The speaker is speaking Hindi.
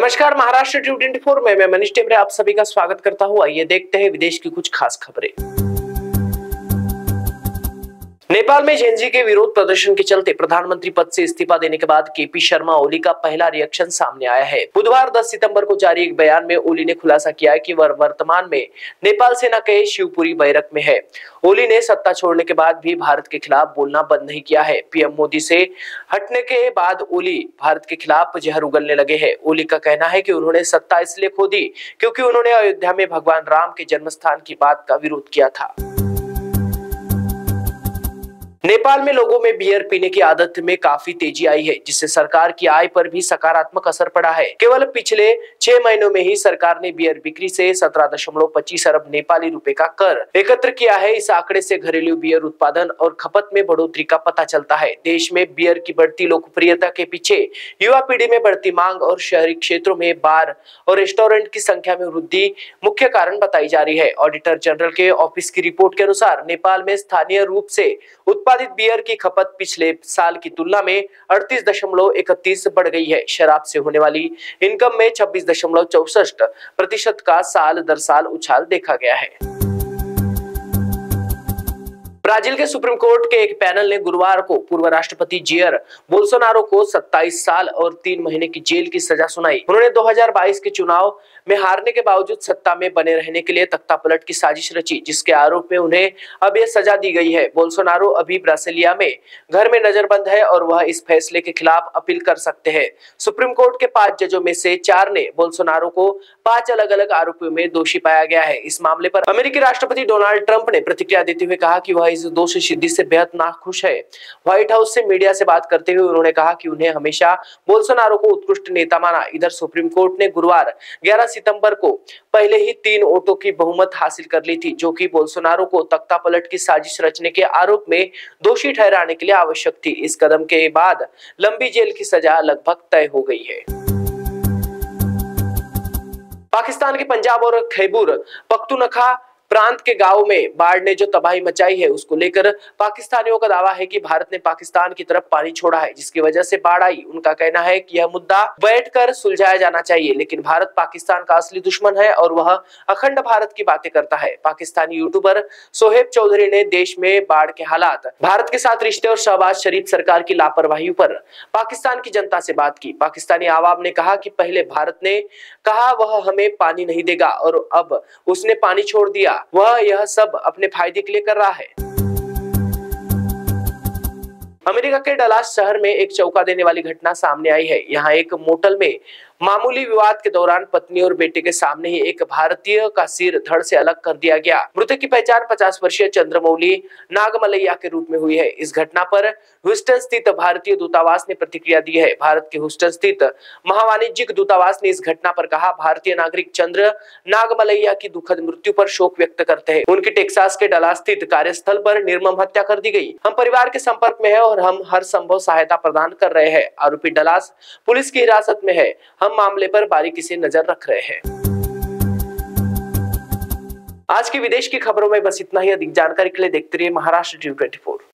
नमस्कार, महाराष्ट्र T24 में मैं मनीष टेमरे आप सभी का स्वागत करता हूं। आइए देखते हैं विदेश की कुछ खास खबरें। नेपाल में जेएनजी के विरोध प्रदर्शन के चलते प्रधानमंत्री पद से इस्तीफा देने के बाद केपी शर्मा ओली का पहला रिएक्शन सामने आया है। बुधवार 10 सितंबर को जारी एक बयान में ओली ने खुलासा किया है कि वह वर्तमान में नेपाल सेना के शिवपुरी बैरक में है। ओली ने सत्ता छोड़ने के बाद भी भारत के खिलाफ बोलना बंद नहीं किया है। पीएम मोदी से हटने के बाद ओली भारत के खिलाफ जहर उगलने लगे हैं। ओली का कहना है कि उन्होंने सत्ता इसलिए खो दी क्योंकि उन्होंने अयोध्या में भगवान राम के जन्मस्थान की बात का विरोध किया था। नेपाल में लोगों में बियर पीने की आदत में काफी तेजी आई है, जिससे सरकार की आय पर भी सकारात्मक असर पड़ा है। केवल पिछले 6 महीनों में ही सरकार ने बियर बिक्री से 17.25 अरब नेपाली रुपए का कर एकत्र किया है। इस आंकड़े से घरेलू बियर उत्पादन और खपत में बढ़ोतरी का पता चलता है। देश में बियर की बढ़ती लोकप्रियता के पीछे युवा पीढ़ी में बढ़ती मांग और शहरी क्षेत्रों में बार और रेस्टोरेंट की संख्या में वृद्धि मुख्य कारण बताई जा रही है। ऑडिटर जनरल के ऑफिस की रिपोर्ट के अनुसार नेपाल में स्थानीय रूप से उत्पादित बियर की खपत पिछले साल की तुलना में 38.31 बढ़ गई है। शराब से होने वाली इनकम में 26.64% का साल दर साल उछाल देखा गया है। ब्राजील के सुप्रीम कोर्ट के एक पैनल ने गुरुवार को पूर्व राष्ट्रपति जेयर बोल्सोनारो को 27 साल और 3 महीने की जेल की सजा सुनाई। उन्होंने 2022 के चुनाव में हारने के बावजूद सत्ता में बने रहने के लिए तख्तापलट की साजिश रची, जिसके आरोप में उन्हें अब यह सजा दी गई है। बोल्सोनारो अभी ब्रासिलिया में घर में नजरबंद है और वह इस फैसले के खिलाफ अपील कर सकते हैं। सुप्रीम कोर्ट के 5 जजों में से 4 ने बोल्सोनारो को 5 अलग अलग आरोपों में दोषी पाया गया है। इस मामले पर अमेरिकी राष्ट्रपति डोनाल्ड ट्रंप ने प्रतिक्रिया देते हुए कहा कि वह इस दोषी सिद्धि से बेहद नाखुश है। व्हाइट हाउस से मीडिया से बात करते हुए उन्होंने कहा कि उन्हें हमेशा बोल्सोनारो को उत्कृष्ट नेता माना। इधर सुप्रीम कोर्ट ने गुरुवार 11 सितंबर को पहले ही 3 वोटों की बहुमत हासिल कर ली थी, जो कि बोल्सोनारो को तख्तापलट की साजिश रचने के आरोप में दोषी ठहराने के लिए आवश्यक थी। इस कदम के बाद लंबी जेल की सजा लगभग तय हो गई है। पाकिस्तान के पंजाब और खैबर पख्तूनख्वा प्रांत के गांव में बाढ़ ने जो तबाही मचाई है, उसको लेकर पाकिस्तानियों का दावा है कि भारत ने पाकिस्तान की तरफ पानी छोड़ा है, जिसकी वजह से बाढ़ आई। उनका कहना है कि यह मुद्दा बैठकर सुलझाया जाना चाहिए, लेकिन भारत पाकिस्तान का असली दुश्मन है और वह अखंड भारत की बातें करता है। पाकिस्तानी यूट्यूबर सोहेब चौधरी ने देश में बाढ़ के हालात, भारत के साथ रिश्ते और शहबाज शरीफ सरकार की लापरवाही पर पाकिस्तान की जनता से बात की। पाकिस्तानी आवाम ने कहा कि पहले भारत ने कहा वह हमें पानी नहीं देगा और अब उसने पानी छोड़ दिया। वह यह सब अपने फायदे के लिए कर रहा है। अमेरिका के डलास शहर में एक चौंका देने वाली घटना सामने आई है। यहाँ एक मोटल में मामूली विवाद के दौरान पत्नी और बेटे के सामने ही एक भारतीय का सिर धड़ से अलग कर दिया गया। मृतक की पहचान 50 वर्षीय चंद्रमौली नागमलैया के रूप में हुई है। इस घटना पर ह्यूस्टन स्थित भारतीय दूतावास ने प्रतिक्रिया दी है। भारत के ह्यूस्टन स्थित महावाणिज्यिक दूतावास ने इस घटना पर कहा, भारतीय नागरिक चंद्र नागमलैया की दुखद मृत्यु पर शोक व्यक्त करते हैं। उनकी टेक्सास के डलास स्थित कार्यस्थल पर निर्मम हत्या कर दी गई। हम परिवार के संपर्क में है और हम हर संभव सहायता प्रदान कर रहे हैं। आरोपी डलास पुलिस की हिरासत में है। हम मामले पर बारीकी से नजर रख रहे हैं। आज की विदेश की खबरों में बस इतना ही। अधिक जानकारी के लिए देखते रहिए महाराष्ट्र T24।